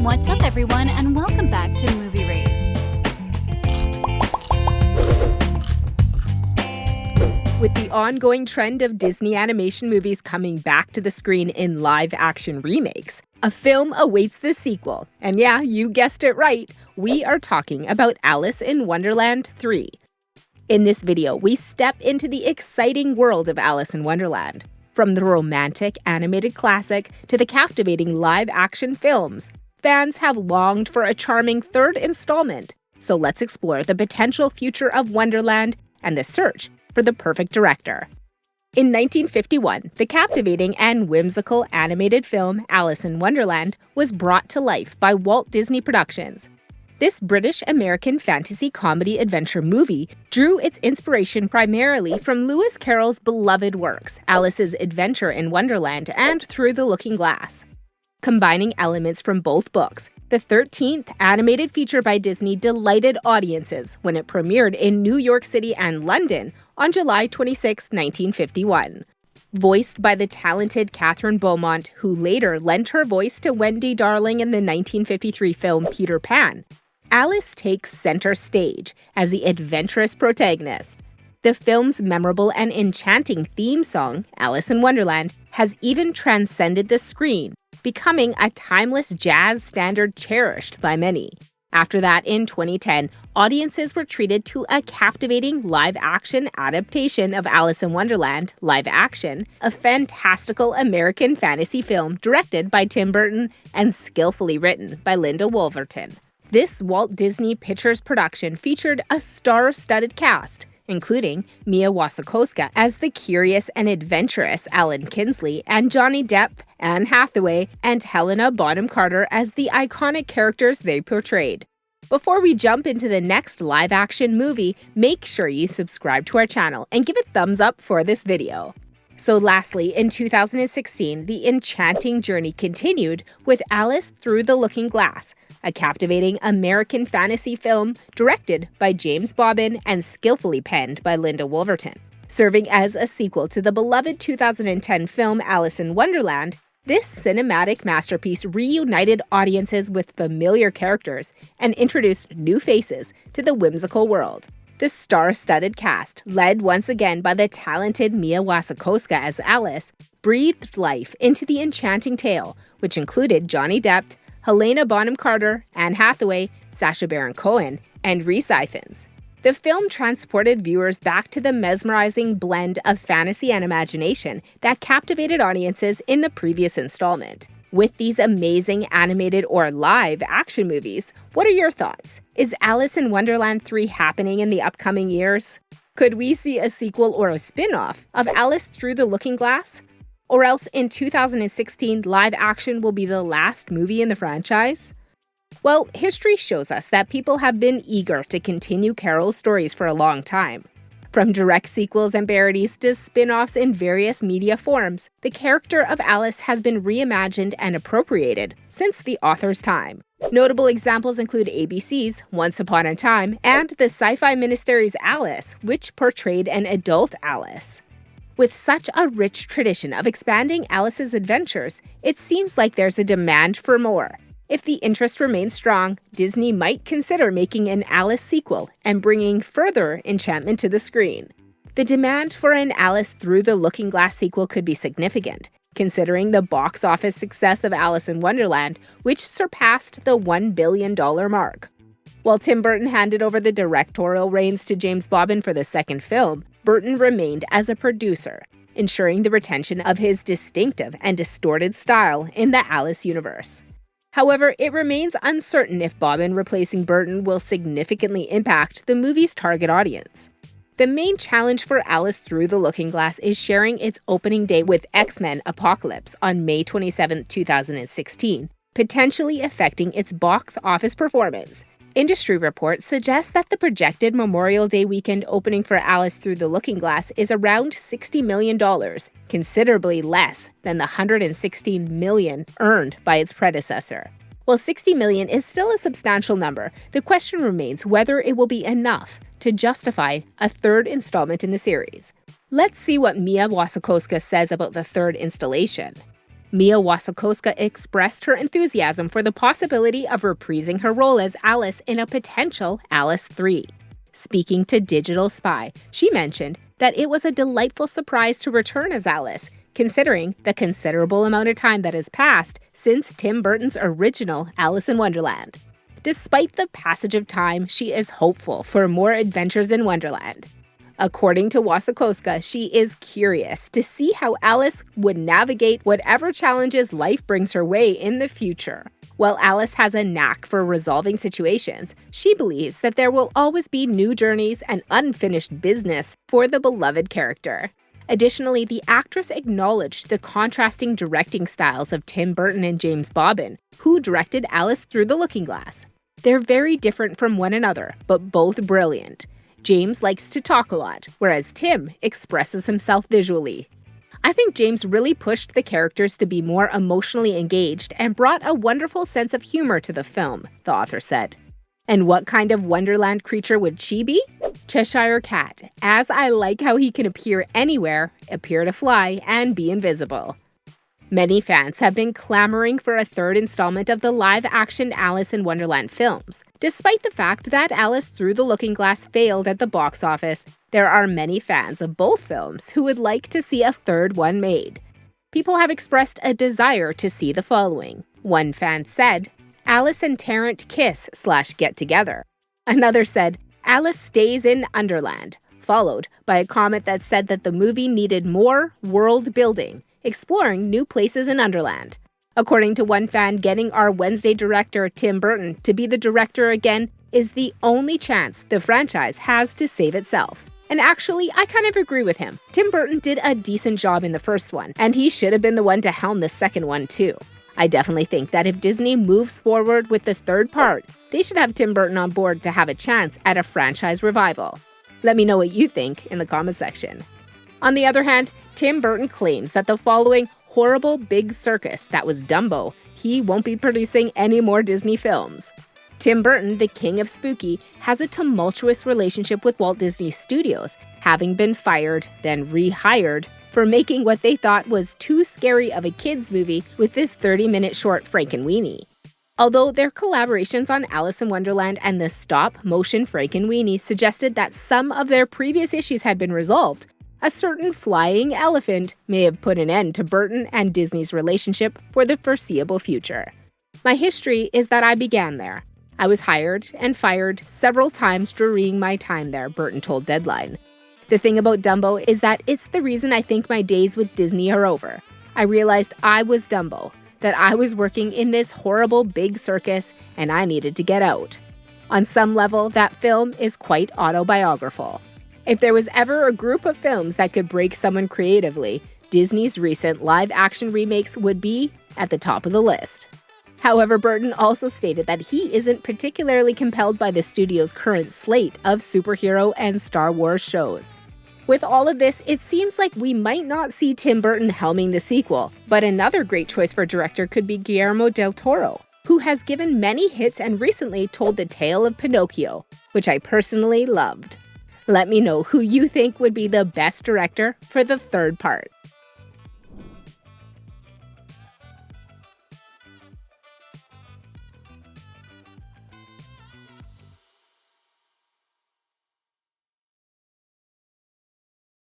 What's up, everyone, and welcome back to Movie Raise. With the ongoing trend of Disney animation movies coming back to the screen in live-action remakes, a film awaits the sequel. And yeah, you guessed it right, we are talking about Alice in Wonderland 3. In this video, we step into the exciting world of Alice in Wonderland. From the romantic animated classic to the captivating live-action films, fans have longed for a charming third installment. So let's explore the potential future of Wonderland and the search for the perfect director. In 1951, the captivating and whimsical animated film Alice in Wonderland was brought to life by Walt Disney Productions. This British-American fantasy comedy adventure movie drew its inspiration primarily from Lewis Carroll's beloved works, Alice's Adventure in Wonderland and Through the Looking Glass. Combining elements from both books, the 13th animated feature by Disney delighted audiences when it premiered in New York City and London on July 26, 1951. Voiced by the talented Catherine Beaumont, who later lent her voice to Wendy Darling in the 1953 film Peter Pan, Alice takes center stage as the adventurous protagonist. The film's memorable and enchanting theme song, Alice in Wonderland, has even transcended the screen, becoming a timeless jazz standard cherished by many. After that, in 2010, audiences were treated to a captivating live-action adaptation of Alice in Wonderland, Live Action, a fantastical American fantasy film directed by Tim Burton and skillfully written by Linda Wolverton. This Walt Disney Pictures production featured a star-studded cast, including Mia Wasikowska as the curious and adventurous Alan Kinsley, and Johnny Depp, Anne Hathaway, and Helena Bonham Carter as the iconic characters they portrayed. Before we jump into the next live-action movie, make sure you subscribe to our channel and give a thumbs up for this video. So lastly, in 2016, the enchanting journey continued with Alice Through the Looking Glass, a captivating American fantasy film directed by James Bobbin and skillfully penned by Linda Wolverton. Serving as a sequel to the beloved 2010 film Alice in Wonderland, this cinematic masterpiece reunited audiences with familiar characters and introduced new faces to the whimsical world. The star-studded cast, led once again by the talented Mia Wasikowska as Alice, breathed life into the enchanting tale, which included Johnny Depp, Helena Bonham Carter, Anne Hathaway, Sacha Baron Cohen, and Rhys Ifans. The film transported viewers back to the mesmerizing blend of fantasy and imagination that captivated audiences in the previous installment. With these amazing animated or live action movies, what are your thoughts? Is Alice in Wonderland 3 happening in the upcoming years? Could we see a sequel or a spin-off of Alice Through the Looking Glass? Or else in 2016, live action will be the last movie in the franchise? Well, history shows us that people have been eager to continue Carroll's stories for a long time. From direct sequels and parodies to spin-offs in various media forms, the character of Alice has been reimagined and appropriated since the author's time. Notable examples include ABC's Once Upon a Time and the sci-fi miniseries Alice, which portrayed an adult Alice. With such a rich tradition of expanding Alice's adventures, it seems like there's a demand for more. If the interest remains strong, Disney might consider making an Alice sequel and bringing further enchantment to the screen. The demand for an Alice Through the Looking Glass sequel could be significant, considering the box office success of Alice in Wonderland, which surpassed the $1 billion mark. While Tim Burton handed over the directorial reins to James Bobbin for the second film, Burton remained as a producer, ensuring the retention of his distinctive and distorted style in the Alice universe. However, it remains uncertain if Bobbin replacing Burton will significantly impact the movie's target audience. The main challenge for Alice Through the Looking Glass is sharing its opening day with X-Men Apocalypse on May 27, 2016, potentially affecting its box office performance. Industry reports suggest that the projected Memorial Day weekend opening for Alice Through the Looking Glass is around $60 million, considerably less than the $116 million earned by its predecessor. While $60 million is still a substantial number, the question remains whether it will be enough to justify a third installment in the series. Let's see what Mia Wasikowska says about the third installation. Mia Wasikowska expressed her enthusiasm for the possibility of reprising her role as Alice in a potential Alice 3. Speaking to Digital Spy, she mentioned that it was a delightful surprise to return as Alice, considering the considerable amount of time that has passed since Tim Burton's original Alice in Wonderland. Despite the passage of time, she is hopeful for more adventures in Wonderland. According to Wasikowska, she is curious to see how Alice would navigate whatever challenges life brings her way in the future. While Alice has a knack for resolving situations, she believes that there will always be new journeys and unfinished business for the beloved character. Additionally, the actress acknowledged the contrasting directing styles of Tim Burton and James Bobbin, who directed Alice Through the Looking Glass. They're very different from one another, but both brilliant. James likes to talk a lot, whereas Tim expresses himself visually. I think James really pushed the characters to be more emotionally engaged and brought a wonderful sense of humor to the film, the author said. And what kind of Wonderland creature would she be? Cheshire Cat, as I like how he can appear anywhere, appear to fly, and be invisible. Many fans have been clamoring for a third installment of the live-action Alice in Wonderland films. Despite the fact that Alice Through the Looking Glass failed at the box office, there are many fans of both films who would like to see a third one made. People have expressed a desire to see the following. One fan said, Alice and Tarrant kiss/get together. Another said, Alice stays in Underland, followed by a comment that said that the movie needed more world building, exploring new places in Underland. According to one fan, getting our Wednesday director Tim Burton to be the director again is the only chance the franchise has to save itself. And actually, I kind of agree with him. Tim Burton did a decent job in the first one, and he should have been the one to helm the second one too. I definitely think that if Disney moves forward with the third part, they should have Tim Burton on board to have a chance at a franchise revival. Let me know what you think in the comment section. On the other hand, Tim Burton claims that the following horrible big circus that was Dumbo, he won't be producing any more Disney films. Tim Burton, the king of spooky, has a tumultuous relationship with Walt Disney Studios, having been fired, then rehired, for making what they thought was too scary of a kids' movie with this 30-minute short Frankenweenie. Although their collaborations on Alice in Wonderland and the stop-motion Frankenweenie suggested that some of their previous issues had been resolved, a certain flying elephant may have put an end to Burton and Disney's relationship for the foreseeable future. My history is that I began there. I was hired and fired several times during my time there, Burton told Deadline. The thing about Dumbo is that it's the reason I think my days with Disney are over. I realized I was Dumbo, that I was working in this horrible big circus and I needed to get out. On some level, that film is quite autobiographical. If there was ever a group of films that could break someone creatively, Disney's recent live-action remakes would be at the top of the list. However, Burton also stated that he isn't particularly compelled by the studio's current slate of superhero and Star Wars shows. With all of this, it seems like we might not see Tim Burton helming the sequel, but another great choice for director could be Guillermo del Toro, who has given many hits and recently told the tale of Pinocchio, which I personally loved. Let me know who you think would be the best director for the third part.